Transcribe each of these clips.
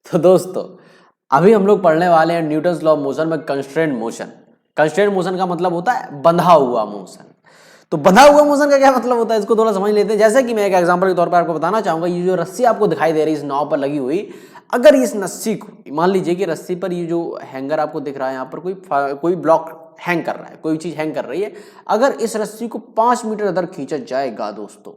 तो दोस्तों अभी हम लोग पढ़ने वाले हैं न्यूटन्स लॉ ऑफ मोशन में कंस्ट्रेंट मोशन। कंस्ट्रेंट मोशन का मतलब होता है बंधा हुआ मोशन। तो बंधा हुआ मोशन का क्या मतलब होता है, इसको थोड़ा समझ लेते हैं। जैसे कि मैं एक एग्जांपल के तौर पर आपको बताना चाहूंगा, ये जो रस्सी आपको दिखाई दे रही है इस नाव पर लगी हुई, अगर इस रस्सी को मान लीजिए कि रस्सी पर ये जो हैंगर आपको दिख रहा है, यहाँ पर कोई ब्लॉक हैंग कर रहा है, कोई चीज हैंग कर रही है। अगर इस रस्सी को 5 मीटर अंदर खींचा जाएगा दोस्तों,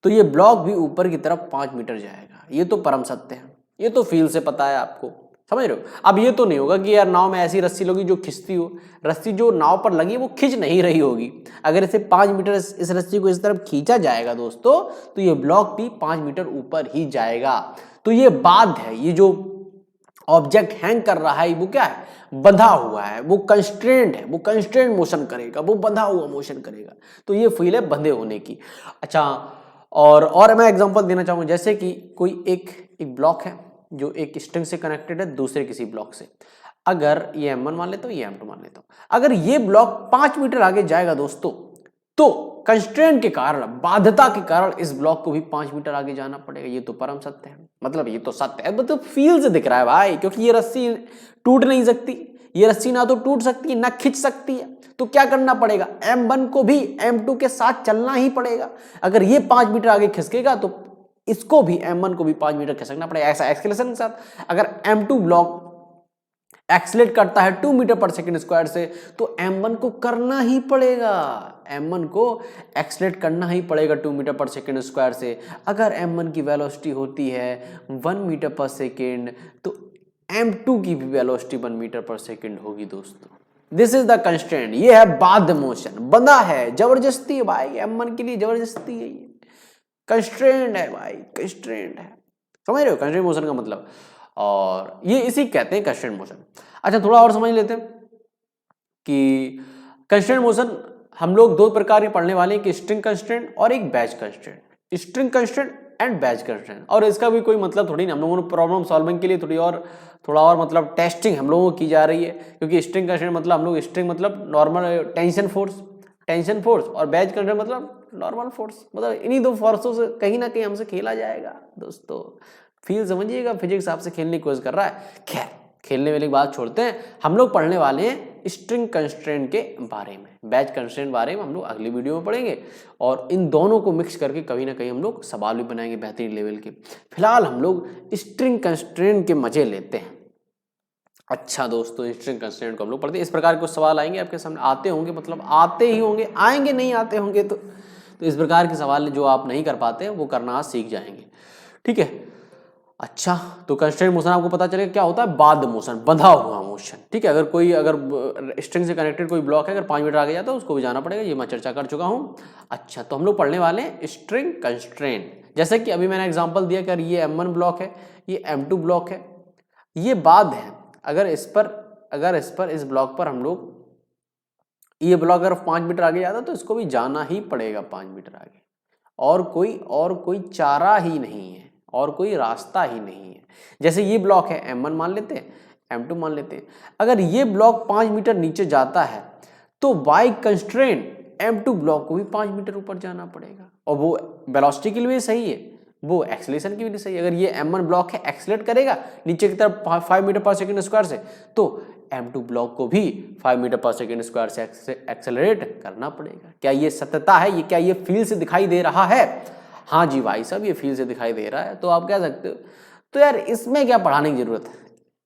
तो ये ब्लॉक भी ऊपर की तरफ 5 मीटर जाएगा। ये तो परम सत्य है, ये तो फील से पता है आपको, समझ रहे हो। अब ये तो नहीं होगा कि यार नाव में ऐसी रस्सी लगी जो खिंचती हो, रस्सी जो नाव पर लगी वो खिंच नहीं रही होगी। अगर इसे 5 मीटर इस रस्सी को इस तरफ खींचा जाएगा दोस्तों, तो ये ब्लॉक भी 5 मीटर ऊपर ही जाएगा। तो ये बात है, ये जो ऑब्जेक्ट हैंग कर रहा है वो क्या है, बंधा हुआ है, वो कंस्ट्रेंट है, वो कंस्ट्रेंट मोशन करेगा, वो बंधा हुआ मोशन करेगा। तो ये फील है बंधे होने की। अच्छा, और मैं एग्जांपल देना चाहूंगा, जैसे कि कोई एक ब्लॉक है जो एक स्ट्रिंग से कनेक्टेड है दूसरे किसी ब्लॉक से। अगर ये M1 मान लेता हूं, ये M2 मान लेता हूं, अगर ये ब्लॉक 5 मीटर आगे जाएगा दोस्तों, तो कंस्ट्रेंट के कारण, बाध्यता के कारण इस ब्लॉक को भी 5 मीटर आगे जाना पड़ेगा। ये तो परम सत्य है, मतलब ये तो सत्य है, मतलब फील से दिख रहा है भाई, क्योंकि ये रस्सी टूट नहीं सकती, ये रस्सी ना तो टूट सकती है ना खिंच सकती है। तो क्या करना पड़ेगा, M1 को भी M2 के साथ चलना ही पड़ेगा। अगर ये 5 मीटर आगे खिसकेगा तो इसको भी, M1 को भी 5 मीटर खिसकना पड़ेगा, ऐसा एक्सेलरेशन के साथ। अगर M2 ब्लॉक एक्सलेट करता है 2 मीटर पर सेकंड स्क्वायर से, तो M1 को करना ही पड़ेगा, M1 को एक्सलेट करना ही पड़ेगा 2 मीटर पर सेकंड स्क्वायर से। अगर M1 की वेलोसिटी होती है 1 मीटर पर सेकंड, तो M2 की भी वेलोसिटी 1 मीटर पर सेकंड होगी दोस्तों। दिस इज द कंस्ट्रेंट, ये है बाध्य मोशन, बंधा है, जबरदस्ती है भाई, M1 के लिए जबरदस्ती है, ये कंस्ट्रेंट है भाई, कंस्ट्रेंट है। समझ रहे हो कंस्ट्रेंट मोशन का मतलब, और ये इसी कहते हैं कंस्ट्रेंट मोशन। अच्छा, थोड़ा और समझ लेते हैं कि कंस्ट्रेंट मोशन हम लोग दो प्रकार के पढ़ने वाले हैं, कि स्ट्रिंग कंस्ट्रेंट और एक batch constraint. String constraint and batch constraint, और इसका भी कोई मतलब थोड़ी ना, हम लोगों ने प्रॉब्लम सॉल्विंग के लिए थोड़ा और मतलब टेस्टिंग हम लोगों को की जा रही है। क्योंकि स्ट्रिंग कंस्ट्रेंट मतलब हम लोग, स्ट्रिंग मतलब नॉर्मल टेंशन फोर्स, और बैच कंस्ट्रेंट मतलब नॉर्मल फोर्स, मतलब इन्हीं दो फोर्सों से कहीं ना कहीं हमसे खेला जाएगा दोस्तों। फील समझिएगा, फिजिक्स आपसे खेलने की कोशिश कर रहा है। खैर, खेलने वाली बात छोड़ते हैं, हम लोग पढ़ने वाले हैं स्ट्रिंग कंस्ट्रेंट के बारे में, बैच कंस्ट्रेंट बारे में हम लोग अगली वीडियो में पढ़ेंगे। और इन दोनों को मिक्स करके कहीं ना कहीं हम लोग सवाल भी बनाएंगे बेहतरीन लेवल के। फिलहाल हम लोग स्ट्रिंग कंस्ट्रेंट के मजे लेते हैं। अच्छा दोस्तों, स्ट्रिंग कंस्ट्रेंट को हम लोग पढ़ते हैं। इस प्रकार के कुछ सवाल आएंगे आपके सामने, आते होंगे, मतलब आते ही होंगे, आएंगे नहीं आते होंगे तो इस प्रकार के सवाल जो आप नहीं कर पाते हैं वो करना आज सीख जाएंगे, ठीक है। अच्छा, तो कंस्ट्रेंट मोशन आपको पता चलेगा क्या होता है, बाध्य मोशन, बंधा हुआ मोशन, ठीक है। अगर स्ट्रिंग से कनेक्टेड कोई ब्लॉक है, अगर 5 मीटर आगे जाता है उसको भी जाना पड़ेगा, ये मैं चर्चा कर चुका हूं। अच्छा, तो हम लोग पढ़ने वाले हैं स्ट्रिंग कंस्ट्रेंट। जैसे कि अभी मैंने एग्जांपल दिया कि ये M1 ब्लॉक है, ये M2 ब्लॉक है, ये बाध्य है। अगर इस ब्लॉक पर हम लोग, ये ब्लॉक अगर 5 मीटर आगे जाता तो इसको भी जाना ही पड़ेगा 5 मीटर आगे, और कोई चारा ही नहीं है, और कोई रास्ता ही नहीं है। जैसे ये ब्लॉक है M1 मान लेते हैं, M2 मान लेते हैं। अगर ये ब्लॉक 5 मीटर नीचे जाता है तो बाय कंस्ट्रेंट M2 ब्लॉक को भी 5 मीटर ऊपर जाना पड़ेगा, और वो वेलोसिटी के लिए सही है, वो एक्सेलेरेशन के लिए सही है। अगर ये M1 ब्लॉक है, एक्सेलेरेट करेगा नीचे की तरफ 5 मीटर पर सेकंड स्क्वायर से, तो M2 ब्लॉक को भी 5 मीटर पर सेकंड स्क्वायर से एक्सेलरेट करना पड़ेगा। क्या ये सत्यता है, ये क्या ये फील से दिखाई दे रहा है? हाँ जी भाई साहब, ये फील से दिखाई दे रहा है। तो आप कह सकते हो तो यार इसमें क्या पढ़ाने की जरूरत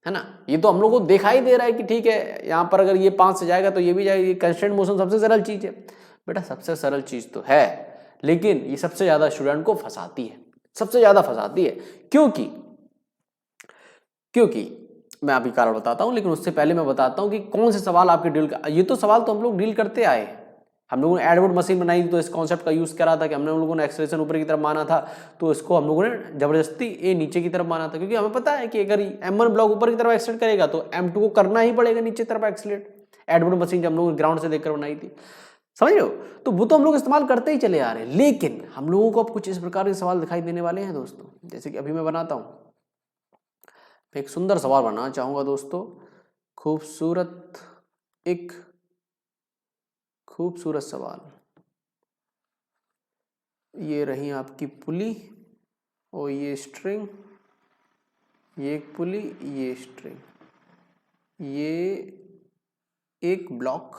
है ना, ये तो हम लोग को दिखाई दे रहा है कि ठीक है, यहाँ पर अगर ये 5 से जाएगा तो ये भी जाएगा। ये कंस्ट्रेंट मोशन सबसे सरल चीज है बेटा, सबसे सरल चीज तो है, लेकिन ये सबसे ज्यादा स्टूडेंट को फंसाती है, सबसे ज्यादा फंसाती है। क्योंकि मैं अभी कारण बताता हूं, लेकिन उससे पहले मैं बताता हूं कि कौन से सवाल आपके ये तो सवाल तो हम लोग डील करते आए हैं। हम लोगों ने एडवर्ड मशीन बनाई तो इस कॉन्सेप्ट का यूज करा था कि हम लोगों ने एक्सेलरेशन ऊपर की तरफ माना था, तो इसको हम लोगों ने जबरदस्ती ए नीचे की तरफ माना था, क्योंकि हमें पता है कि अगर M1 ब्लॉक ऊपर की तरफ एक्सलेट करेगा तो M2 को करना ही पड़ेगा नीचे तरफ एक्सलेट। एडवर्ड मशीन जब हम लोगों ने ग्राउंड से देखकर बनाई थी, समझ रहे हो, तो वो तो हम लोग इस्तेमाल करते ही चले आ रहे हैं। लेकिन हम लोगों को अब कुछ इस प्रकार के सवाल दिखाई देने वाले हैं दोस्तों, जैसे कि अभी मैं बनाता हूं, एक सुंदर सवाल बनाना चाहूंगा दोस्तों, एक खूबसूरत सवाल। ये रही आपकी पुली और ये स्ट्रिंग, ये एक पुली, ये स्ट्रिंग, ये एक ब्लॉक,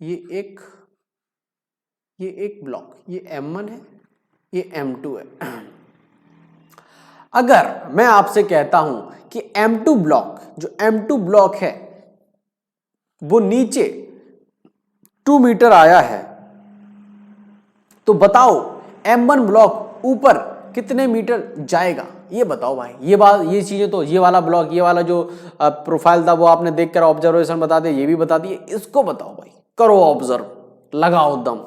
ये एक ब्लॉक, ये M1 है, ये M2 है। अगर मैं आपसे कहता हूं कि M2 ब्लॉक, जो M2 ब्लॉक है वो नीचे 2 मीटर आया है, तो बताओ M1 ब्लॉक ऊपर कितने मीटर जाएगा, ये बताओ भाई। ये बात, ये चीजें तो, ये वाला ब्लॉक, ये वाला जो प्रोफाइल था वो आपने देख कर ऑब्जर्वेशन बता दिया, ये भी बता दिए, इसको बताओ भाई। करो ऑब्जर्व, लगाओ दम,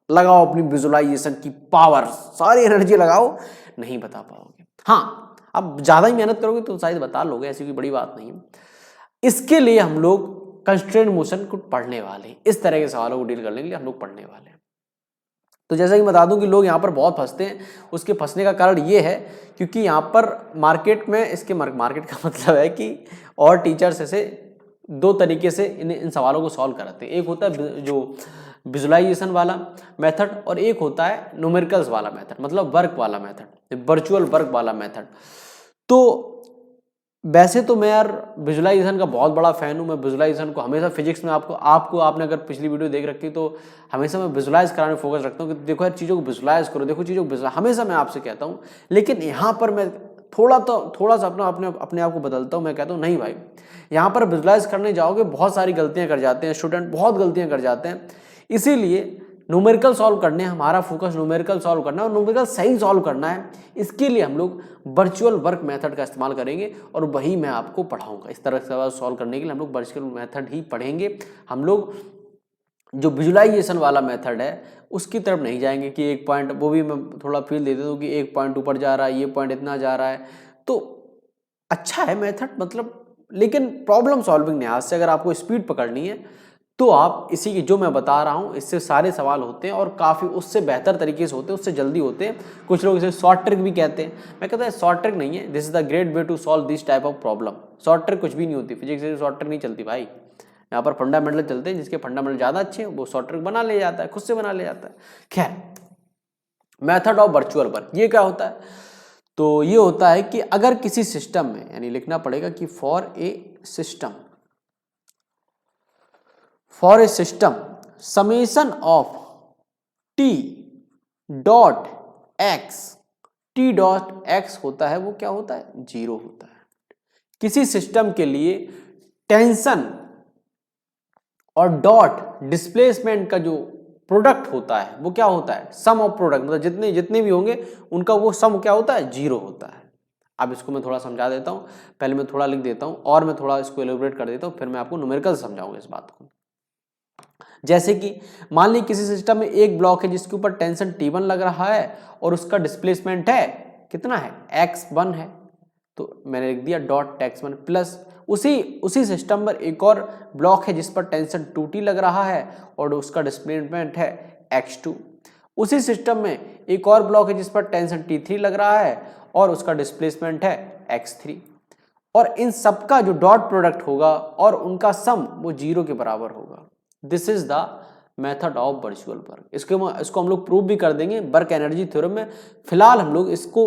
लगाओ अपनी विजुअलाइजेशन की पावर, सारी एनर्जी लगाओ, नहीं बता पाओगे। हाँ, अब ज्यादा ही मेहनत करोगे तो शायद बता लोगे, ऐसी कोई बड़ी बात नहीं है। इसके लिए हम लोग कंस्ट्रेंट मोशन को पढ़ने वाले हैं, इस तरह के सवालों को डील करने के लिए हम लोग पढ़ने वाले हैं। तो जैसा कि बता दूं कि लोग यहाँ पर बहुत फंसते हैं, उसके फंसने का कारण ये है क्योंकि यहाँ पर मार्केट में, इसके मार्केट का मतलब है कि और टीचर्स ऐसे दो तरीके से इन सवालों को सॉल्व कराते हैं। एक होता है जो विजुअलाइजेशन वाला मेथड, और एक होता है न्यूमेरिकल्स वाला मेथड, मतलब वर्क वाला मेथड, वर्चुअल वर्क वाला मेथड। तो वैसे तो मैं यार विजुअलाइजेशन का बहुत बड़ा फैन हूँ। मैं विजुअलाइजेशन को हमेशा फिजिक्स में आपने अगर पिछली वीडियो देख रखी तो हमेशा मैं विजुअलाइज कराने में फोकस रखता हूँ कि देखो यार चीज़ों को विजुअलाइज करो, देखो चीज़ों को हमेशा मैं आपसे कहता हूँ। लेकिन यहाँ पर मैं थोड़ा सा अपने आप को बदलता हूँ। मैं कहता हूँ नहीं भाई, यहाँ पर विजुअलाइज करने जाओगे बहुत सारी गलतियाँ कर जाते हैं स्टूडेंट, बहुत गलतियाँ कर जाते हैं। इसीलिए न्यूमेरिकल सॉल्व करने, हमारा फोकस न्यूमेरिकल सॉल्व करना है और न्यूमेरिकल सही सॉल्व करना है। इसके लिए हम लोग वर्चुअल वर्क मेथड का इस्तेमाल करेंगे और वही मैं आपको पढ़ाऊंगा। इस तरह से सॉल्व करने के लिए हम लोग वर्चुअल मेथड ही पढ़ेंगे। हम लोग जो विजुअलाइजेशन वाला मेथड है उसकी तरफ नहीं जाएंगे कि एक पॉइंट, वो भी मैं थोड़ा फील दे देता हूँ कि एक पॉइंट ऊपर जा रहा है, ये पॉइंट इतना जा रहा है, तो अच्छा है मेथड मतलब, लेकिन प्रॉब्लम सॉल्विंग नहीं। आज से अगर आपको स्पीड पकड़नी है तो आप इसी की, जो मैं बता रहा हूँ इससे सारे सवाल होते हैं और काफ़ी उससे बेहतर तरीके से होते हैं, उससे जल्दी होते हैं। कुछ लोग इसे शॉर्ट ट्रिक भी कहते हैं, मैं कहता है शॉर्ट ट्रिक नहीं है, this is the great way to solve this type of problem. Short trick कुछ भी नहीं होती, फिजिक्स से शॉर्ट ट्रिक नहीं चलती भाई। यहाँ पर फंडामेंटल चलते हैं, जिसके फंडामेंटल ज़्यादा अच्छे हैं वो शॉर्ट ट्रिक बना ले जाता है, खुद से बना ले जाता है। खैर, मेथड ऑफ वर्चुअल वर्क ये क्या होता है? तो ये होता है कि अगर किसी सिस्टम में, यानी लिखना पड़ेगा कि for a system summation of T dot x होता है, वो क्या होता है? 0 होता है। किसी सिस्टम के लिए टेंशन और डॉट डिस्प्लेसमेंट का जो प्रोडक्ट होता है वो क्या होता है? सम ऑफ प्रोडक्ट, मतलब जितने भी होंगे उनका वो सम क्या होता है? 0 होता है। अब इसको मैं थोड़ा समझा देता हूँ, पहले मैं थोड़ा लिख देता हूँ और मैं थोड़ा इसको एलोबरेट कर देता हूँ, फिर मैं आपको न्यूमेरिकल समझाऊंगा इस बात को। जैसे कि मान ली किसी सिस्टम में एक ब्लॉक है जिसके ऊपर टेंशन T1 लग रहा है और उसका डिस्प्लेसमेंट है कितना है? x1 है, तो मैंने लिख दिया डॉट x1 प्लस उसी सिस्टम पर एक और ब्लॉक है जिस पर टेंशन 2T लग रहा है और उसका डिस्प्लेसमेंट है x2। उसी सिस्टम में एक और ब्लॉक है जिस पर टेंशन T3 लग रहा है और उसका डिस्प्लेसमेंट है x3। और इन सबका जो डॉट प्रोडक्ट होगा और उनका सम वो 0 के बराबर होगा। This is the method of virtual work. इसको हम लोग प्रूव भी कर देंगे वर्क एनर्जी थ्योरम में। फिलहाल हम लोग इसको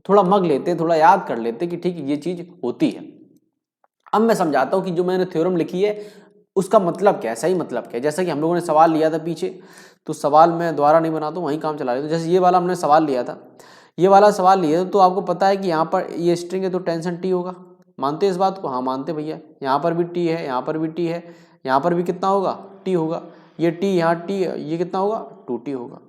थोड़ा मग लेते हैं, थोड़ा याद कर लेते हैं कि ठीक ये चीज होती है। अब मैं समझाता हूं कि जो मैंने थ्योरम लिखी है उसका मतलब क्या है, सही मतलब क्या है। जैसा कि हम लोगों ने सवाल लिया था पीछे, तो सवाल मैं दोबारा नहीं बनाता हूँ, वहीं काम चला लेता हूँ। जैसे ये वाला हमने सवाल लिया था, ये वाला सवाल लिया तो आपको पता है कि यहाँ पर ये स्ट्रिंग है तो टेंशन T होगा। मानते हैं इस बात को? हाँ मानते भैया। यहाँ पर भी T है, यहाँ पर भी T है, यहाँ पर भी कितना होगा? T होगा। ये T, यहाँ T, ये कितना होगा? 2T होगा,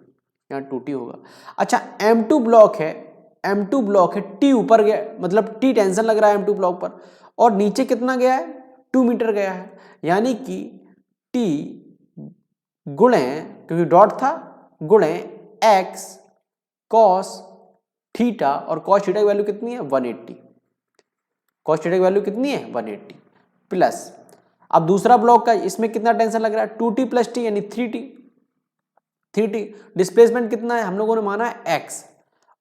यहाँ 2T होगा। अच्छा, M2 ब्लॉक है, M2 ब्लॉक है, T ऊपर गया, मतलब T टेंशन लग रहा है M2 ब्लॉक पर, और नीचे कितना गया है? 2 मीटर गया है। यानी कि T गुणे, क्योंकि डॉट था, गुणे x cos थीटा, और cos थीटा की वैल्यू कितनी है? 180। cos थीटा की वैल्यू कितनी है? 180 प्लस, अब दूसरा ब्लॉक का इसमें कितना टेंशन लग रहा है? 2T प्लस T यानी 3T। डिस्प्लेसमेंट कितना है? हम लोगों ने माना है x,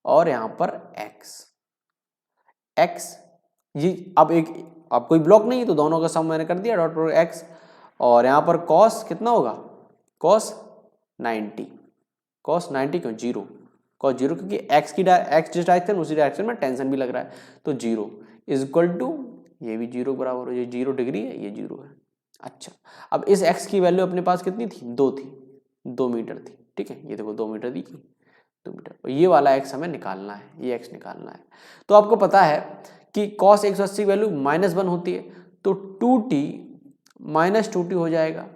और यहां पर x ये अब कोई ब्लॉक नहीं है तो दोनों का सम मैंने कर दिया, डॉट प्रोडक्ट x, और यहां पर cos कितना होगा? cos 90 क्यों? 0। कॉस जीरो, क्योंकि एक्स जिस डायरेक्शन उसी डायरेक्शन में टेंशन भी लग रहा है, तो जीरो इज इक्वल टू, ये भी जीरो बराबर हो, ये 0 डिग्री है, ये 0 है। अच्छा, अब इस एक्स की वैल्यू अपने पास कितनी थी, 2 थी, 2 मीटर थी, ठीक है, ये देखो 2 मीटर दी, 2 मीटर, और ये वाला एक्स हमें निकालना है, ये एक्स निकालना है। तो आपको पता है कि कॉस 180 की वैल्यू -1 होती है, तो 2t माइनस 2t हो जाएगा,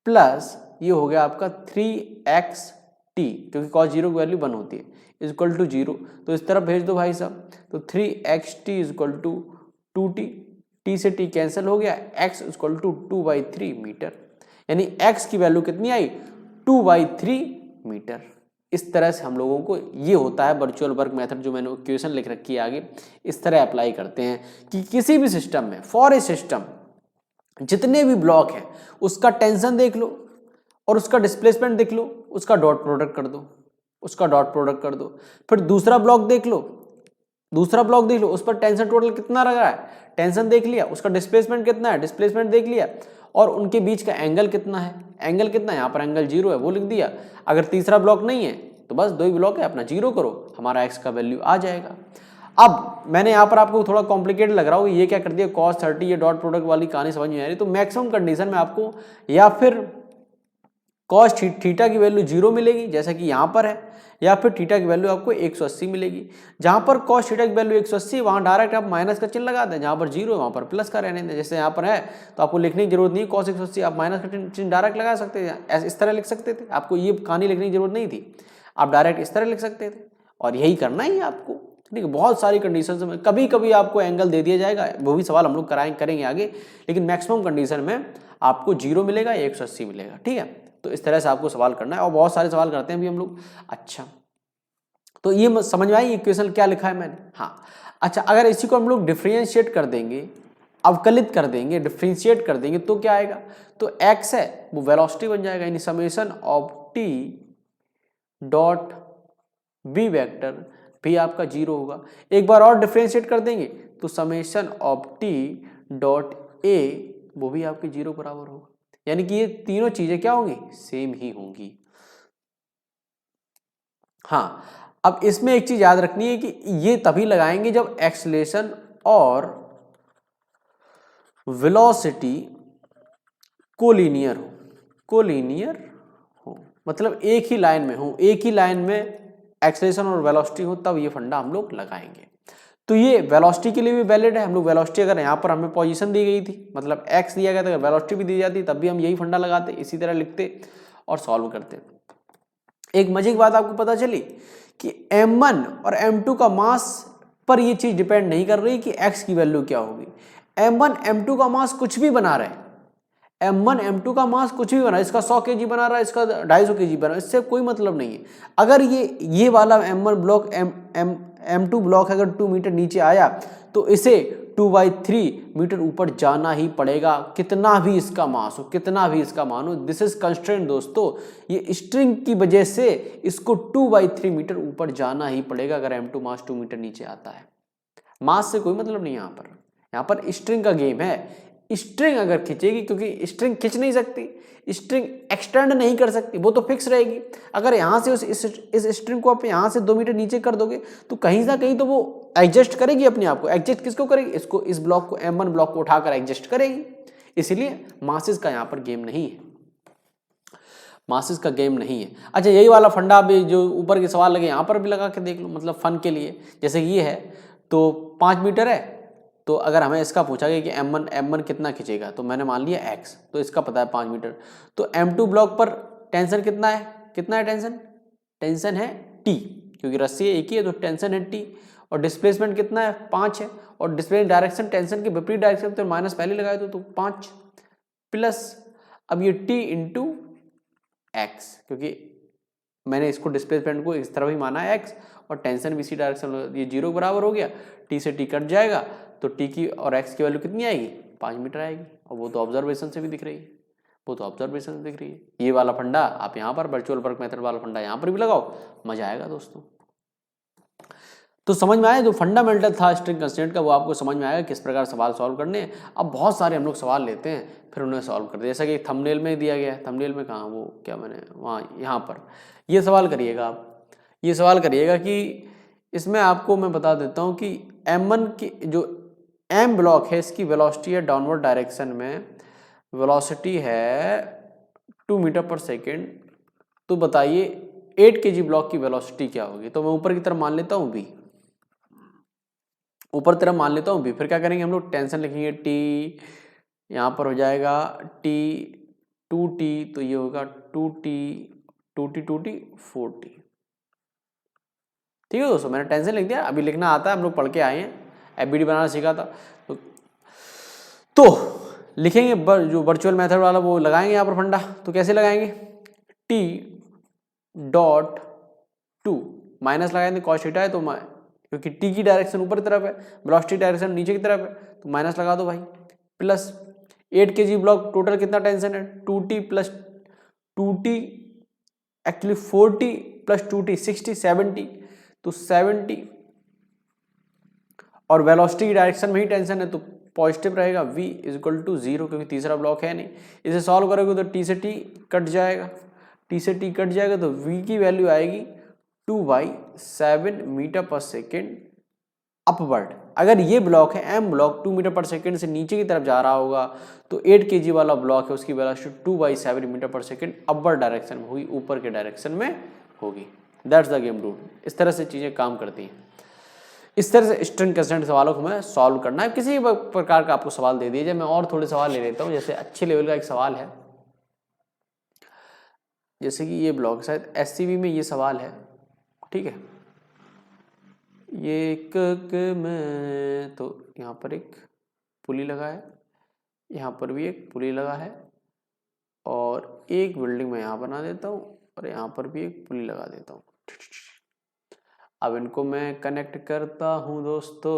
प्लस ये हो गया आपका 3xt, क्योंकि cos 0 की वैल्यू 1 होती है, इज इक्वल टू 0, तो इस तरफ भेज दो भाई साहब, तो 3xt is equal to 2t, t से t कैंसिल हो गया, x is equal to 2/3 metre, यानी x की वैल्यू कितनी आई, 2/3 मीटर। इस तरह से हम लोगों को, ये होता है वर्चुअल वर्क मेथड, जो मैंने इक्वेशन लिख रखी है आगे, इस तरह अप्लाई करते हैं कि किसी भी सिस्टम में, फॉर ए सिस्टम, जितने भी ब्लॉक हैं उसका टेंशन देख लो और उसका डिस्प्लेसमेंट देख लो, उसका डॉट प्रोडक्ट कर दो, उसका डॉट प्रोडक्ट कर दो, फिर दूसरा ब्लॉक देख लो, दूसरा ब्लॉक देख लो, उस पर टेंशन टोटल कितना लगा है, टेंशन देख लिया, उसका डिस्प्लेसमेंट कितना है, डिस्प्लेसमेंट देख लिया, और उनके बीच का एंगल कितना है, एंगल कितना है, यहाँ पर एंगल 0 है वो लिख दिया। अगर तीसरा ब्लॉक नहीं है तो बस 2 ही ब्लॉक है, अपना 0 करो, हमारा एक्स का वैल्यू आ जाएगा। अब मैंने यहाँ पर आपको थोड़ा कॉम्प्लिकेटेड लग रहा हो, ये क्या कर दिया cos 30, ये डॉट प्रोडक्ट वाली कहानी समझ में आ रही, तो मैक्सिमम कंडीशन में आपको या फिर cos थीटा की वैल्यू 0 मिलेगी जैसा कि यहाँ पर है, या फिर थीटा की वैल्यू आपको 180 मिलेगी। जहाँ पर cos थीटा की वैल्यू 180, वहाँ डायरेक्ट आप माइनस का चिन्ह लगा दें, जहाँ पर 0 है वहाँ पर प्लस का रहने दें। जैसे यहाँ पर है तो आपको लिखने की जरूरत नहीं, cos 180 आप माइनस का चिन्ह डायरेक्ट लगा सकते थे, ऐसे इस तरह लिख सकते थे, आपको ये कहानी लिखने की जरूरत नहीं थी, आप डायरेक्ट इस तरह लिख सकते थे, और यही करना ही आपको, ठीक है। बहुत सारी कंडीशंस में कभी कभी आपको एंगल दे दिया जाएगा, वो भी सवाल हम लोग करेंगे आगे, लेकिन मैक्सिमम कंडीशन में आपको 0 मिलेगा या 180 मिलेगा, ठीक है। तो इस तरह से आपको सवाल करना है, और बहुत सारे सवाल करते हैं भी हम लोग। अच्छा, तो ये समझ में आई इक्वेशन क्या लिखा है मैंने, हाँ। अच्छा, अगर इसी को हम लोग डिफ्रेंशिएट कर देंगे, अवकलित कर देंगे, डिफ्रेंशिएट कर देंगे, तो क्या आएगा, तो x है वो वेलोसिटी बन जाएगा, यानी summation of t dot b vector भी आपका 0 होगा। एक बार और डिफ्रेंशिएट कर देंगे तो summation of t dot a वो भी आपके 0 बराबर होगा, यानी कि ये तीनों चीजें क्या होंगी, सेम ही होंगी। हाँ, अब इसमें एक चीज याद रखनी है कि ये तभी लगाएंगे जब एक्सेलरेशन और वेलोसिटी कोलिनियर हो, कोलिनियर हो, मतलब एक ही लाइन में हो, एक ही लाइन में एक्सेलरेशन और वेलोसिटी हो, तब ये फंडा हम लोग लगाएंगे। तो ये वेलोसिटी के लिए भी वैलिड है, हम लोग वेलोसिटी, अगर यहाँ पर हमें पोजीशन दी गई थी, मतलब x दिया गया था, अगर वेलोसिटी भी दी जाती तब भी हम यही फंडा लगाते, इसी तरह लिखते और सॉल्व करते। एक मजे की बात आपको पता चली कि m1 और m2 का मास पर ये चीज डिपेंड नहीं कर रही कि x की वैल्यू क्या होगी। m1 m2 का मास कुछ भी बना रहे, m1 m2 का मास कुछ भी बना, इसका 100 kg बना रहा है, इसका 250 kg बना, इससे कोई मतलब नहीं है। अगर ये वाला m1 ब्लॉक m2 ब्लॉक अगर 2 मीटर नीचे आया तो इसे 2/3 मीटर ऊपर जाना ही पड़ेगा, कितना भी इसका मास हो, कितना भी इसका मान हो। दिस इज कंस्ट्रेंट दोस्तों, ये स्ट्रिंग की वजह से इसको 2/3 मीटर ऊपर जाना ही पड़ेगा अगर m2 मास 2 मीटर नीचे आता है। मास से कोई मतलब नहीं, यहाँ पर स्ट्रिंग का गेम है। स्ट्रिंग अगर खींचेगी, क्योंकि स्ट्रिंग खींच नहीं सकती, स्ट्रिंग एक्सटेंड नहीं कर सकती, वो तो फिक्स रहेगी। अगर यहाँ से इस स्ट्रिंग को आप यहाँ से 2 मीटर नीचे कर दोगे तो कहीं ना कहीं तो वो एडजस्ट करेगी अपने आप को। एडजस्ट किसको करेगी, इसको, इस ब्लॉक को, m1 ब्लॉक को उठाकर एडजस्ट करेगी। इसलिए मासेस का यहाँ पर गेम नहीं है, मासेस का गेम नहीं है। अच्छा, यही वाला फंडा भी जो ऊपर के सवाल लगे यहाँ पर भी लगा के देख लो, मतलब फन के लिए। जैसे ये है तो 5 मीटर है, तो अगर हमें इसका पूछा गया कि m1 कितना खींचेगा, तो मैंने मान लिया x, तो इसका पता है 5 मीटर। तो m2 ब्लॉक पर टेंशन कितना है टेंशन है t, क्योंकि रस्सी एक ही है तो टेंशन है t, और डिस्प्लेसमेंट कितना है 5 है, और डिस्प्लेसमेंट डायरेक्शन टेंशन के विपरीत डायरेक्शन, तो माइनस पहले लगाए तो 5 प्लस, अब ये t इंटू x, क्योंकि मैंने इसको डिस्प्लेसमेंट को इस तरह ही माना है x, और टेंशन भी इसी डायरेक्शन, ये 0 बराबर हो गया, t से t कट जाएगा, तो t की और x की वैल्यू कितनी आएगी, 5 मीटर आएगी, और वो तो ऑब्जर्वेशन से भी दिख रही है, ये वाला फंडा आप यहाँ पर वर्चुअल वर्क मेथड वाला फंडा यहाँ पर भी लगाओ, मजा आएगा दोस्तों। तो समझ में आया, जो फंडामेंटल था स्ट्रिंग कंस्ट्रेंट का, वो आपको समझ में आएगा किस प्रकार सवाल सॉल्व करने हैं। अब बहुत सारे हम लोग सवाल लेते हैं, फिर उन्हें सॉल्व करते हैं, जैसा कि थंबनेल में दिया गया है। थंबनेल में कहाँ, वो क्या मैंने वहाँ, यहाँ पर ये सवाल करिएगा आप, ये सवाल करिएगा कि इसमें आपको मैं बता देता हूँ कि m1 की जो m ब्लॉक है इसकी वेलोसिटी है डाउनवर्ड डायरेक्शन में, वेलोसिटी है 2 मीटर पर सेकेंड। तो बताइए 8 kg ब्लॉक की वेलोसिटी क्या होगी। तो मैं ऊपर की तरफ मान लेता हूँ v, ऊपर तरफ मान लेता हूँ v। फिर क्या करेंगे हम लोग, टेंशन लिखेंगे t, यहाँ पर हो जाएगा t 2t, तो ये होगा 2t 4t। ठीक है दोस्तों, मैंने टेंशन लिख दिया, अभी लिखना आता है, हम लोग पढ़ के आए हैं, एफबीडी बनाना सीखा था। तो लिखेंगे जो वर्चुअल मेथड वाला वो लगाएंगे यहाँ पर फंडा। तो कैसे लगाएंगे, t डॉट 2 माइनस लगाएंगे, कॉस थीटा है तो क्योंकि t की डायरेक्शन ऊपर की तरफ है, वेलोसिटी डायरेक्शन नीचे की तरफ है, तो माइनस लगा दो भाई, प्लस 8 kg ब्लॉक टोटल कितना टेंशन है 2t plus 2t actually 4t plus 2t 60 70, तो 70 और वेलोसिटी की डायरेक्शन में ही टेंशन है तो पॉजिटिव रहेगा, v इज इक्वल टू 0 क्योंकि तीसरा ब्लॉक है नहीं। इसे सॉल्व करोगे तो t से t कट जाएगा, t से t कट जाएगा तो v की वैल्यू आएगी 2/7 मीटर पर सेकेंड अपवर्ड। अगर ये ब्लॉक है m ब्लॉक 2 मीटर पर सेकेंड से नीचे की तरफ जा रहा होगा तो 8 kg वाला ब्लॉक है उसकी वेलोसिटी 2/7 मीटर पर सेकेंड अपवर्ड डायरेक्शन में होगी, ऊपर के डायरेक्शन में होगी। That's the game rule. इस तरह से चीजें काम करती हैं। इस तरह से स्ट्रिंग कंस्ट्रेंट सवालों को हमें सॉल्व करना है। किसी भी प्रकार का आपको सवाल दे दीजिए, मैं और थोड़े सवाल ले लेता हूँ। जैसे अच्छे लेवल का एक सवाल है, जैसे कि ये ब्लॉक शायद एससीबी में ये सवाल है, ठीक है, ये में तो यहाँ पर एक पुली लगा है, यहाँ पर भी एक पुली लगा है, और एक बिल्डिंग में यहाँ बना देता हूँ और यहाँ पर भी एक पुली लगा देता हूँ। अब इनको मैं कनेक्ट करता हूँ दोस्तों,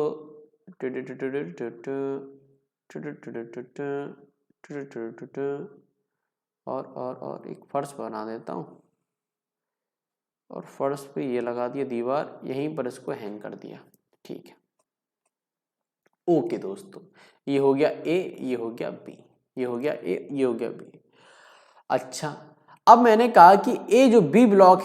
और एक फर्श बना देता हूँ और फर्श पे ये लगा दिया दीवार, यहीं पर इसको हैंग कर दिया, ठीक है। ओके दोस्तों, ये हो गया ए, ये हो गया बी, ये हो गया ए, ये हो गया बी। अच्छा, अब मैंने कहा कि ए जो बी ब्लॉक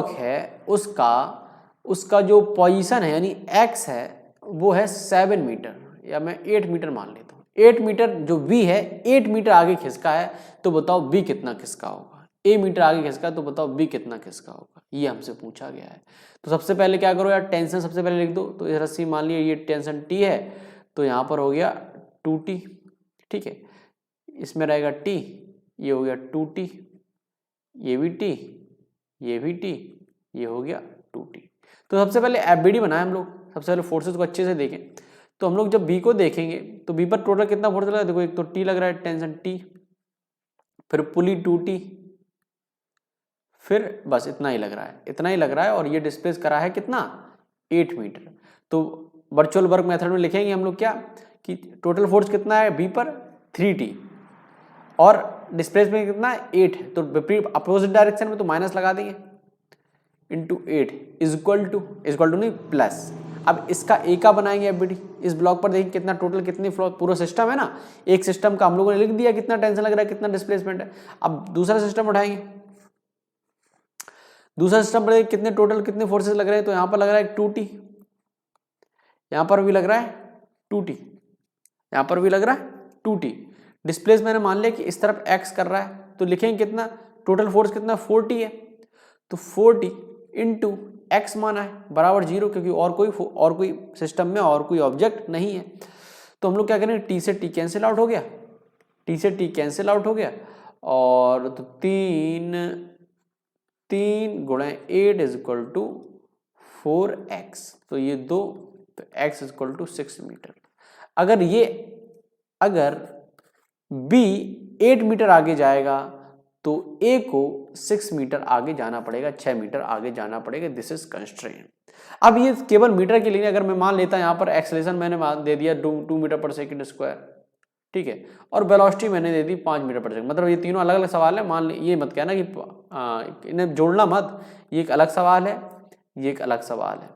है उसका जो पोजीशन है यानी एक्स है वो है 7 मीटर, या मैं 8 मीटर मान लेता हूँ। 8 मीटर जो बी है 8 मीटर आगे खिसका है, तो बताओ बी कितना खिसका होगा। ए मीटर आगे खिसका है तो बताओ बी कितना खिसका होगा, ये हमसे पूछा गया है। तो सबसे पहले क्या करो यार, टेंशन सबसे पहले लिख दो। तो इस रस्सी मान लिया ये टेंशन टी है, तो यहाँ पर हो गया 2t, ठीक है, इसमें रहेगा t, ये हो गया 2t, ये भी t, ये भी t, ये हो गया 2t। तो सबसे पहले एफबीडी बनाए हम लोग, सबसे पहले फोर्सेस को अच्छे से देखें। तो हम लोग जब बी को देखेंगे तो बी पर टोटल कितना फोर्स लगा है, देखो एक तो टी लग रहा है, टेंशन टी, फिर पुली 2t, फिर बस इतना ही लग रहा है, और ये डिस्प्लेस करा है कितना 8 मीटर। तो वर्चुअल वर्क मेथड में लिखेंगे हम लोग क्या कि टोटल फोर्स कितना है बी पर 3t और डिस्प्लेसमेंट कितना है 8 है, तो विपरीत अपोजिट डायरेक्शन में तो माइनस लगा देंगे, इंटू 8 इज इक्वल टू नहीं प्लस। अब इसका ए का बनाएंगे एफबीडी। इस ब्लॉक पर देखिए कितना टोटल कितनी फ्लो, पूरा सिस्टम है ना, एक सिस्टम का हम लोगों ने लिख दिया कितना टेंशन लग रहा है, कितना डिस्प्लेसमेंट है। अब दूसरा सिस्टम उठाएंगे, दूसरा सिस्टम पर कितने टोटल कितने फोर्सेस लग रहे हैं, तो यहाँ पर लग रहा है 2t, यहाँ पर भी लग रहा है 2t, यहाँ पर भी लग रहा है 2t। डिस्प्लेस मैंने मान लिया कि इस तरफ x कर रहा है, तो लिखेंगे कितना टोटल फोर्स कितना 4t है, तो 4t इंटू x माना है बराबर 0, क्योंकि और कोई सिस्टम में और कोई ऑब्जेक्ट नहीं है। तो हम लोग क्या करेंगे, t से t कैंसिल आउट हो गया, t से t कैंसिल आउट हो गया, और तो 3 गुणा 8 इज इक्वल टू 4x, तो ये 2, तो x is equal to 6 metre. अगर b 8 मीटर आगे जाएगा तो a को 6 मीटर आगे जाना पड़ेगा, 6 मीटर आगे जाना पड़ेगा। This is constraint. अब ये केवल मीटर के लिए, अगर मैं मान लेता यहाँ पर एक्सेलरेशन मैंने दे दिया 2 मीटर पर सेकंड स्क्वायर, ठीक है, और वेलोसिटी मैंने दे दी 5 मीटर पर सेकंड। मतलब ये तीनों अलग अलग सवाल है, मान ये मत कहना कि इन्हें जोड़ना मत, ये एक अलग सवाल है, ये एक अलग सवाल है।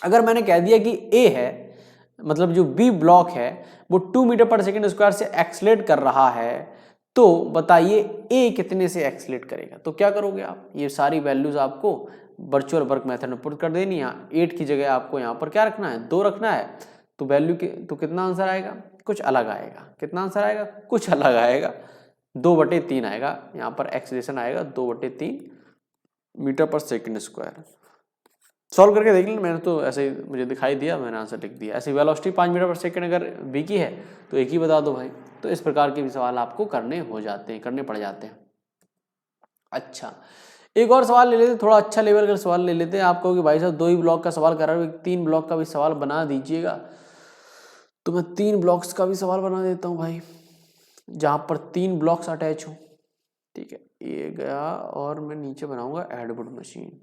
अगर मैंने कह दिया कि ए है, मतलब जो बी ब्लॉक है वो 2 मीटर पर सेकंड स्क्वायर से एक्सलेट कर रहा है, तो बताइए ए कितने से एक्सलेट करेगा। तो क्या करोगे आप, ये सारी वैल्यूज आपको वर्चुअल वर्क मेथड में पुट कर देनी। यहाँ 8 की जगह आपको यहाँ पर क्या रखना है, 2 रखना है। तो वैल्यू के तो कितना आंसर आएगा, कुछ अलग आएगा। कितना आंसर आएगा, कुछ अलग आएगा, 2/3 आएगा। यहाँ पर एक्सीलरेशन आएगा 2/3 मीटर पर सेकंड स्क्वायर। सॉल्व करके देख लेना, मैंने तो ऐसे ही मुझे दिखाई दिया, मैंने आंसर लिख दिया। ऐसी वेलोसिटी 5 मीटर पर सेकंड अगर v की है तो एक ही बता दो भाई। तो इस प्रकार के भी सवाल आपको करने पड़ जाते हैं। अच्छा, एक और सवाल ले लेते हैं, थोड़ा अच्छा लेवल का सवाल ले लेते हैं। आप कहोगे भाई साहब 2 ही ब्लॉक का सवाल कर रहा हूँ, 3 ब्लॉक का भी सवाल बना दीजिएगा। तो मैं 3 ब्लॉक्स का भी सवाल बना देता हूँ भाई, जहाँ पर 3 ब्लॉक्स अटैच हो। ठीक है, ये गया और मैं नीचे बनाऊंगा एडवुड मशीन।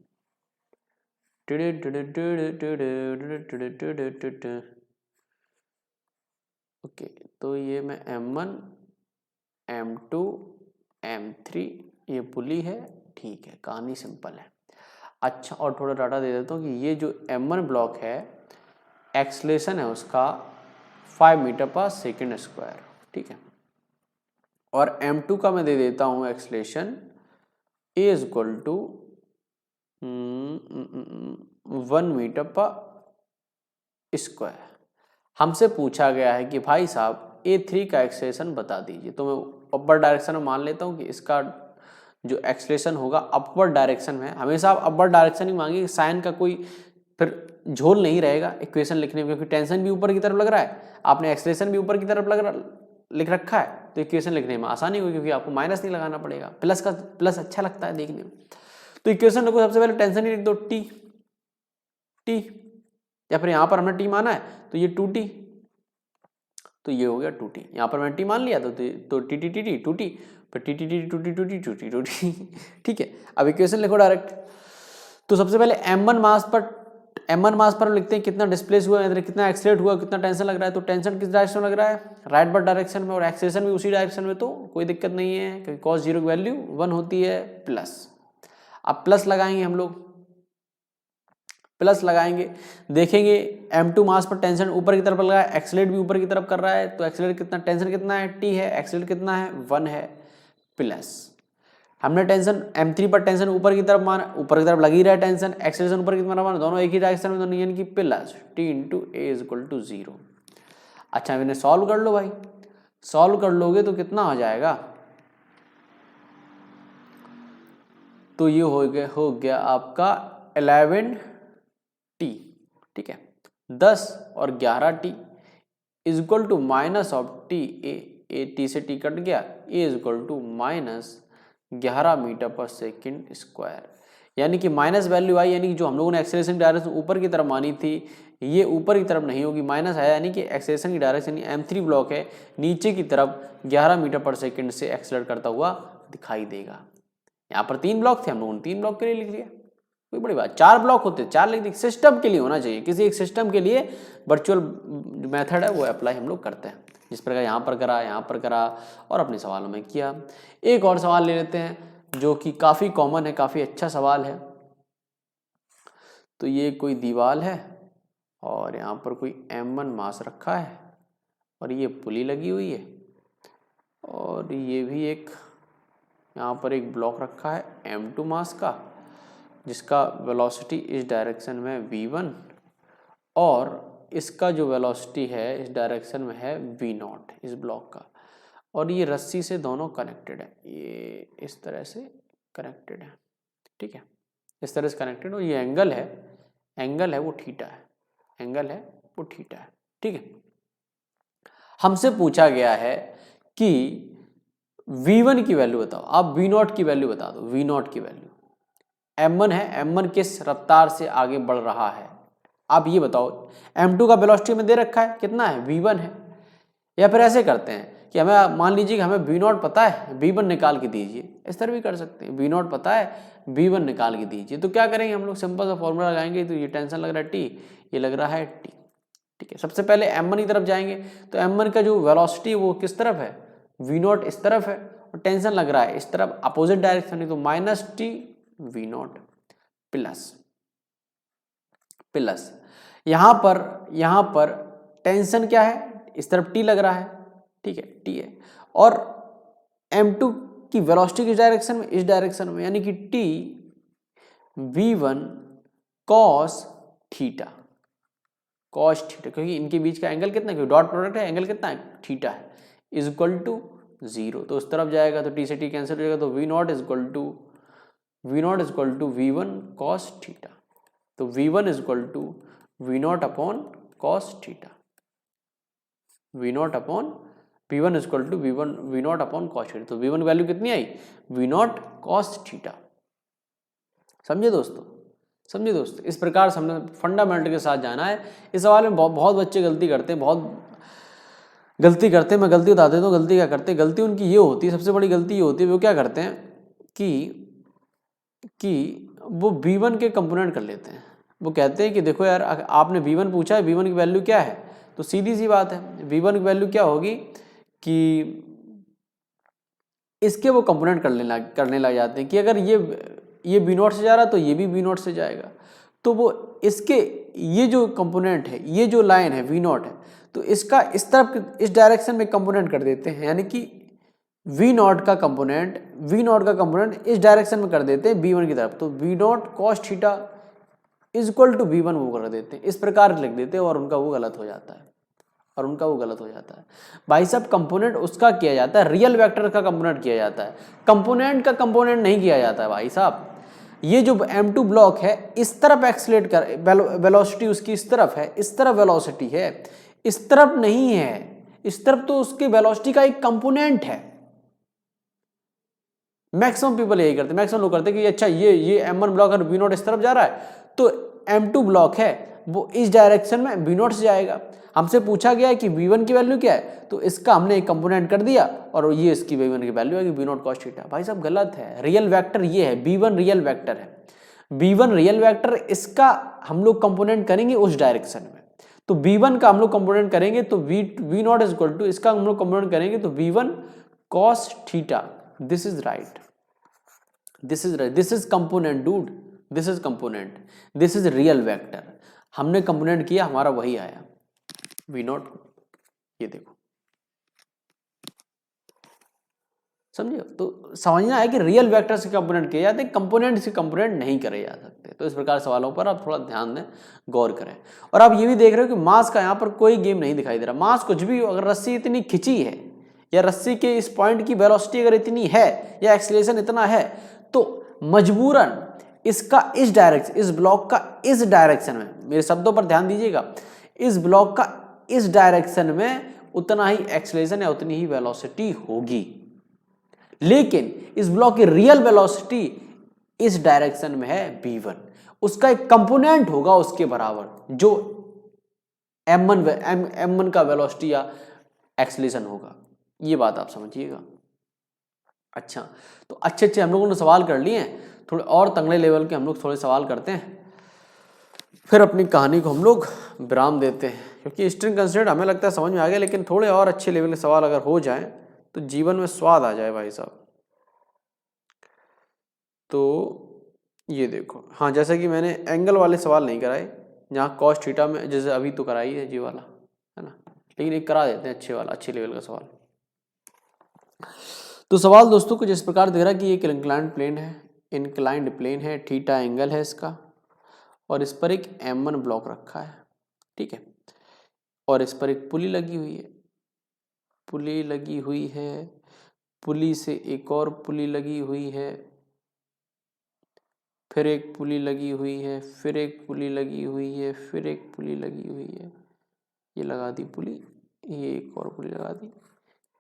ओके, तो ये मैं M1 M2 M3 ये पुली है। ठीक है, कहानी सिंपल है। अच्छा, और थोड़ा डाटा दे देता हूँ कि ये जो M1 ब्लॉक है, एक्सलेशन है उसका 5 मीटर पर सेकंड स्क्वायर। ठीक है, और M2 का मैं दे देता हूँ acceleration A is equal to 1 metre पर स्क्वायर। हमसे पूछा गया है कि भाई साहब A3 का एक्सलेशन बता दीजिए। तो मैं अपर डायरेक्शन में मान लेता हूँ कि इसका जो एक्सलेशन होगा अपवर्ड डायरेक्शन में। हमेशा आप अपवर्ड डायरेक्शन ही मांगिए, साइन का कोई फिर झोल नहीं रहेगा इक्वेशन लिखने में, क्योंकि टेंशन भी ऊपर की तरफ लग रहा है, आपने एक्सलेशन भी ऊपर की तरफ लिख रखा है, तो इक्वेशन लिखने में आसानी होगी, क्योंकि आपको माइनस नहीं लगाना पड़ेगा। प्लस अच्छा लगता है देखने में। तो इक्वेशन लिखो, सबसे पहले टेंशन ही लिख दो, टी, या फिर यहाँ पर हमने टी माना है तो ये 2t, तो ये हो गया 2t। यहाँ पर मैंने टी मान लिया तो टी 2t, फिर टी। ठीक है, अब इक्वेशन लिखो डायरेक्ट। तो सबसे पहले m1 मास पर लिखते हैं कितना डिस्प्लेस हुआ है, कितना एक्सलेट हुआ, कितना टेंशन लग रहा है। तो टेंशन किस डायरेक्शन में लग रहा है, राइट बट डायरेक्शन में, और एक्सेलेरेशन भी उसी डायरेक्शन में, तो कोई दिक्कत नहीं है, क्योंकि cos 0 की वैल्यू 1 होती है प्लस। अब प्लस लगाएंगे हम लोग, प्लस लगाएंगे, देखेंगे M2 मास पर टेंशन ऊपर की तरफ लगा है, एक्सेलरेट भी ऊपर की तरफ कर रहा है, तो एक्सेलरेट कितना, टेंशन कितना है, t है, एक्सेलरेट कितना है, 1 है, प्लस हमने टेंशन M3 पर टेंशन ऊपर की तरफ माना, ऊपर की तरफ लगी रहा है टेंशन, एक्सेलरेशन ऊपर की तरफ माना, दोनों एक ही डायरेक्शन में, दोनों यानी कि plus t into a is equal to 0। अच्छा, मैंने सॉल्व कर लो भाई, सॉल्व कर लोगे तो कितना हो जाएगा, तो ये हो गया आपका 11t। ठीक है, 10 और 11t is equal to minus of t, a t से t कट गया, a is equal to minus 11 metre पर सेकंड स्क्वायर। यानी कि माइनस वैल्यू आई, यानी कि जो हम लोगों ने एक्सेलरेशन की डायरेक्शन ऊपर की तरफ मानी थी, ये ऊपर की तरफ नहीं होगी, माइनस है, यानी कि एक्सेलरेशन की डायरेक्शन M3 ब्लॉक है, नीचे की तरफ 11 मीटर पर सेकंड से एक्सेलरेट करता हुआ दिखाई देगा। यहाँ पर 3 ब्लॉक थे, हम लोगों ने 3 ब्लॉक के लिए लिख दिया, कोई बड़ी बात। 4 ब्लॉक होते, 4 लिख दिए, सिस्टम के लिए होना चाहिए, किसी एक सिस्टम के लिए वर्चुअल मेथड है वो अप्लाई हम लोग करते हैं, जिस प्रकार यहाँ पर करा और अपने सवालों में किया। एक और सवाल ले लेते हैं जो कि काफ़ी कॉमन है, काफ़ी अच्छा सवाल है। तो ये कोई दीवार है और यहाँ पर कोई M1 मास रखा है और ये पुली लगी हुई है, और ये भी एक यहाँ पर एक ब्लॉक रखा है M2 मास का, जिसका वेलोसिटी इस डायरेक्शन में v1 और इसका जो वेलोसिटी है इस डायरेक्शन में है v0 इस ब्लॉक का, और ये रस्सी से दोनों कनेक्टेड है, ये इस तरह से कनेक्टेड है। ठीक है, इस तरह से कनेक्टेड, और ये एंगल है वो थीटा है, ठीक है। हमसे पूछा गया है कि v1 की वैल्यू बताओ, आप v0 की वैल्यू बता दो। v0 की वैल्यू m1 है, m1 किस रफ्तार से आगे बढ़ रहा है, आप ये बताओ। m2 का वेलोसिटी में दे रखा है, कितना है, v1 है। या फिर ऐसे करते हैं कि हमें मान लीजिए कि हमें v0 पता है, v1 निकाल के दीजिए, इस तरह भी कर सकते हैं, v0 पता है, v1 निकाल के दीजिए। तो क्या करेंगे हम लोग, सिंपल सा फॉर्मूला लगाएंगे। तो ये टेंशन लग रहा है t, ये लग रहा है t। ठीक है, सबसे पहले m1 की तरफ जाएंगे, तो m1 का जो वेलोसिटी वो किस तरफ है, v0 इस तरफ है, और टेंशन लग रहा है इस तरफ, अपोजिट डायरेक्शन है, तो माइनस t v0 प्लस यहाँ पर टेंशन क्या है, इस तरफ t लग रहा है, ठीक है, t है, और m2 की वेलोसिटी किस डायरेक्शन में, इस डायरेक्शन में, यानी कि t v1 cos theta, cos theta, क्योंकि इनके बीच का एंगल कितना, क्योंकि डॉट प्रोडक्ट है, एंगल कितना है, थीटा है, इज इक्वल टू 0। तो उस तरफ जाएगा तो टी से टी कैंसिल हो जाएगा, तो v0 is equal to v1 cos theta. तो v1 is equal to v0 upon cos theta, v0 upon v1 is equal to v0 upon cos theta. तो v1 वैल्यू कितनी आई, v0 cos थीटा। समझे दोस्तों, समझे दोस्तों, इस प्रकार से हमने फंडामेंटल के साथ जाना है। इस सवाल में बहुत बच्चे गलती करते हैं, मैं गलती बता देता हूँ। गलती क्या करते हैं, गलती उनकी ये होती है, सबसे बड़ी गलती ये होती है, वो क्या करते हैं कि वो v1 के कंपोनेंट कर लेते हैं। वो कहते हैं कि देखो यार, आपने v1 पूछा है, v1 की वैल्यू क्या है, तो सीधी सी बात है v1 की वैल्यू क्या होगी कि इसके वो कंपोनेंट करने लग जाते हैं कि अगर ये v0 से जा रहा है तो ये भी v0 से जाएगा, तो वो इसके ये जो कंपोनेंट है, ये जो लाइन है v0 है, तो इसका इस तरफ इस डायरेक्शन में कंपोनेंट कर देते हैं, यानी कि v0 का कंपोनेंट इस डायरेक्शन में कर देते हैं v1 की तरफ। तो v0 cos theta is equal to v1 वो कर देते हैं, इस प्रकार लिख देते हैं, और उनका वो गलत हो जाता है, भाई साहब कंपोनेंट उसका किया जाता है, रियल वेक्टर का कंपोनेंट किया जाता है, कंपोनेंट का कंपोनेंट नहीं किया जाता है भाई साहब। ये जो m2 ब्लॉक है, इस तरफ एक्सलेट कर, वेलोसिटी उसकी इस तरफ है, इस तरफ वेलोसिटी है, इस तरफ नहीं है, इस तरफ तो उसकी वेलोसिटी का एक कंपोनेंट है। मैक्सिमम पीपल यही करते, मैक्सिमम लोग करते कि अच्छा ये m1 ब्लॉक है, v0 इस तरफ जा रहा है, तो m2 ब्लॉक है वो इस डायरेक्शन में v0 से जाएगा। हमसे पूछा गया है कि v1 की वैल्यू क्या है, तो इसका हमने एक कंपोनेंट कर दिया, और ये इसकी v1 की वैल्यू है कि v0 cos थीटा। भाई साहब गलत है, रियल वेक्टर ये है, v1 रियल वेक्टर है, v1 रियल वेक्टर, इसका हम लोग कंपोनेंट करेंगे उस डायरेक्शन में। तो v1 का हम लोग कंपोनेंट करेंगे तो v0 इज इक्वल टू, इसका हम लोग कंपोनेंट करेंगे तो v1 cos theta. This is right, this is component dude, this is component, this is real vector. हमने कंपोनेंट किया, हमारा वही आया v0, ये देखो, समझे। तो समझना है कि रियल वेक्टर से कंपोनेंट किए जाते हैं, कंपोनेंट से कंपोनेंट नहीं करे जा सकते। तो इस प्रकार सवालों पर आप थोड़ा ध्यान दें, गौर करें। और आप ये भी देख रहे हो कि मास का यहाँ पर कोई गेम नहीं दिखाई दे रहा। मास कुछ भी, अगर रस्सी इतनी खिंची है, या रस्सी के इस पॉइंट की वेलोसिटी अगर इतनी है, या एक्सीलरेशन इतना है, तो मजबूरन इसका इस डायरेक्शन, इस ब्लॉक का इस डायरेक्शन में, मेरे शब्दों पर ध्यान दीजिएगा, इस ब्लॉक का इस डायरेक्शन में उतना ही एक्सीलरेशन या उतनी ही वेलोसिटी होगी। लेकिन इस ब्लॉक की रियल वेलोसिटी इस डायरेक्शन में है v1, उसका एक कंपोनेंट होगा उसके बराबर, जो m1 का वेलोसिटी या एक्सीलरेशन होगा। ये बात आप समझिएगा। अच्छा, तो अच्छे हम लोगों ने सवाल कर लिए हैं, थोड़े और तगड़े लेवल के हम लोग थोड़े सवाल करते हैं, फिर अपनी कहानी को हम लोग विराम देते हैं। क्योंकि स्ट्रिंग कंस्ट्रेंट हमें लगता है समझ में आ गया, लेकिन थोड़े और अच्छे लेवल के सवाल अगर हो जाएं तो जीवन में स्वाद आ जाए भाई साहब। तो ये देखो, हाँ, जैसे कि मैंने एंगल वाले सवाल नहीं कराए, जहाँ cos थीटा में जैसे अभी तो कराई है जी वाला, है ना, लेकिन एक करा देते हैं अच्छे वाला, अच्छे लेवल का सवाल। तो सवाल दोस्तों कुछ इस प्रकार दे रहा है कि एक इंक्लाइंड प्लेन है, थीटा एंगल है इसका, और इस पर एक m1 ब्लॉक रखा है, ठीक है, और इस पर एक पुली लगी हुई है, पुली से एक और पुली लगी हुई है, फिर एक पुली लगी हुई है, फिर एक पुली लगी हुई है, फिर एक पुली लगी हुई है, ये लगा दी पुली, ये एक और पुली लगा दी,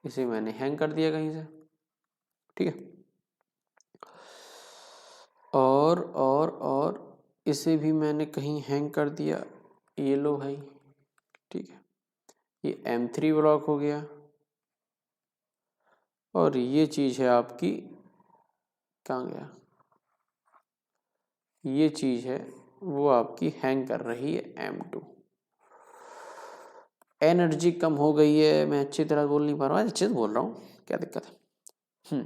इसे मैंने हैंग कर दिया कहीं से, ठीक है, और इसे भी मैंने कहीं हैंग कर दिया, ये लो भाई, ठीक है, ये m3 ब्लॉक हो गया, और ये चीज़ है आपकी, कहाँ गया, ये चीज़ है वो आपकी हैंग कर रही है m2। एनर्जी कम हो गई है, मैं अच्छी तरह बोल नहीं पा रहा हूँ, अच्छे से बोल रहा हूँ, क्या दिक्कत है।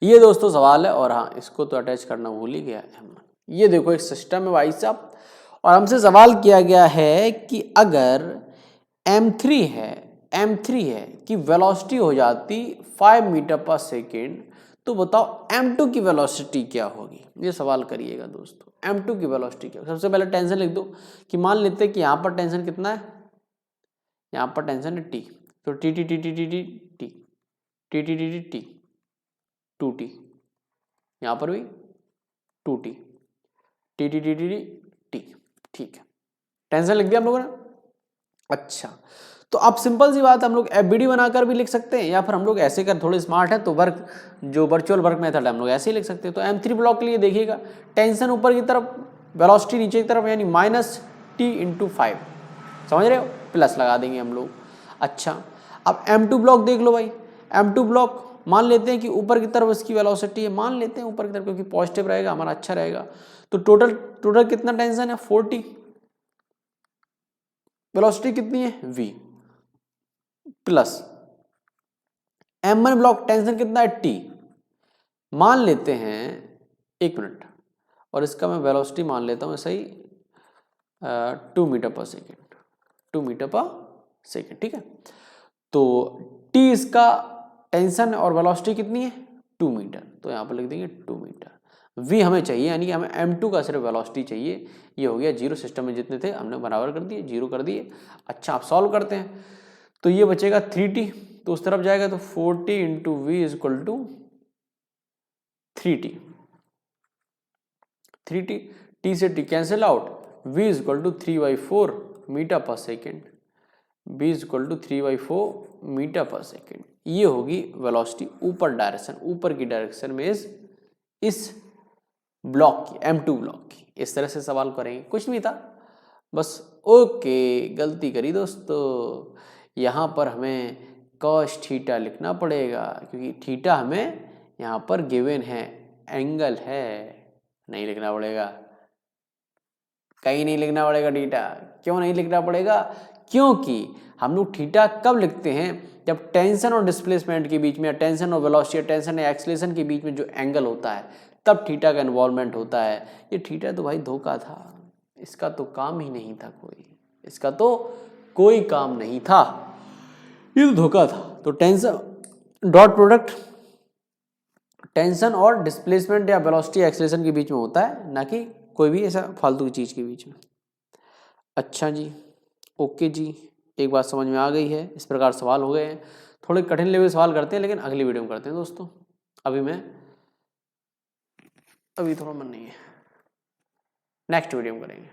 ये दोस्तों सवाल है, और हाँ, इसको तो अटैच करना भूल ही गया है। ये देखो एक सिस्टम है भाई साहब, और हमसे सवाल किया गया है कि अगर m3 है कि वेलोसिटी हो जाती 5 मीटर पर सेकेंड, तो तो बताओ m2 की वेलोसिटी क्या होगी, ये सवाल करिएगा दोस्तों। m2 की वेलोसिटी क्या होगी? सबसे पहले टेंशन लिख दो कि मान लेते हैं कि यहाँ पर टेंशन कितना है, यहाँ पर टेंशन है t, तो T T T T T T T T T T T T 2t, यहाँ पर भी 2t T T T T T T, ठीक है, टेंशन लिख दिया हम लोगों ने। अच्छा, तो अब सिंपल सी बात है, हम लोग एफबीडी बनाकर भी लिख सकते हैं, या फिर हम लोग ऐसे कर, थोड़े स्मार्ट है तो वर्क जो वर्चुअल वर्क मेथड है हम लोग ऐसे ही लिख सकते हैं। तो m3 ब्लॉक के लिए देखिएगा, टेंशन ऊपर की तरफ, वेलोसिटी नीचे की तरफ, यानी -t/5, समझ रहे हो, प्लस लगा देंगे हम लोग। अच्छा, अब m2 ब्लॉक देख लो भाई, m2 ब्लॉक मान लेते हैं कि ऊपर की तरफ इसकी वेलोसिटी है, मान लेते हैं ऊपर की तरफ, क्योंकि पॉजिटिव रहेगा हमारा, अच्छा रहेगा। तो टोटल कितना टेंशन है, 4t, वेलोसिटी कितनी है v, plus m1 block tension कितना है t, मान लेते हैं 1 मिनट, और इसका मैं वेलोसिटी मान लेता हूँ सही 2 मीटर पर सेकेंड, 2 मीटर पर सेकेंड, ठीक है। तो t इसका टेंशन और वेलोसिटी कितनी है 2 मीटर, तो यहाँ पर लिख देंगे 2 मीटर। v हमें चाहिए, यानी कि हमें m2 का सिर्फ वेलोसिटी चाहिए। ये हो गया 0, सिस्टम में जितने थे हमने बराबर कर दिए, 0 कर दिए। अच्छा, आप सॉल्व करते हैं तो ये बचेगा 3t, तो उस तरफ जाएगा तो 4t into v is equal to 3t, 3t, t से t cancel out, v is equal to 3/4 metre पर second, b is equal to 3/4 metre पर सेकेंड। ये होगी वेलोसिटी ऊपर डायरेक्शन, ऊपर की डायरेक्शन में इस ब्लॉक की, m2 ब्लॉक की। इस तरह से सवाल करेंगे, कुछ नहीं था बस। ओके, गलती करी दोस्तों, यहाँ पर हमें cos थीटा लिखना पड़ेगा, क्योंकि थीटा हमें यहाँ पर गिवन है, एंगल है, नहीं लिखना पड़ेगा, कहीं नहीं लिखना पड़ेगा थीटा। क्यों नहीं लिखना पड़ेगा, क्योंकि हम लोग थीटा कब लिखते हैं, जब टेंशन और डिस्प्लेसमेंट के बीच में, या टेंशन और वेलोसिटी, टेंशन या एक्सीलरेशन के बीच में जो एंगल होता है, तब थीटा का इन्वॉल्वमेंट होता है। ये थीटा तो भाई धोखा था, इसका तो काम ही नहीं था कोई, इसका तो कोई काम नहीं था, ये तो धोखा था। तो टेंशन डॉट प्रोडक्ट टेंशन और डिस्प्लेसमेंट या वेलोसिटी एक्सीलरेशन के बीच में होता है, ना कि कोई भी ऐसा फालतू की चीज़ के बीच में। अच्छा जी, ओके जी, एक बात समझ में आ गई है, इस प्रकार सवाल हो गए हैं। थोड़े कठिन लेवल सवाल करते हैं, लेकिन अगली वीडियो में करते हैं दोस्तों। अभी थोड़ा मन नहीं है, नेक्स्ट वीडियो में करेंगे।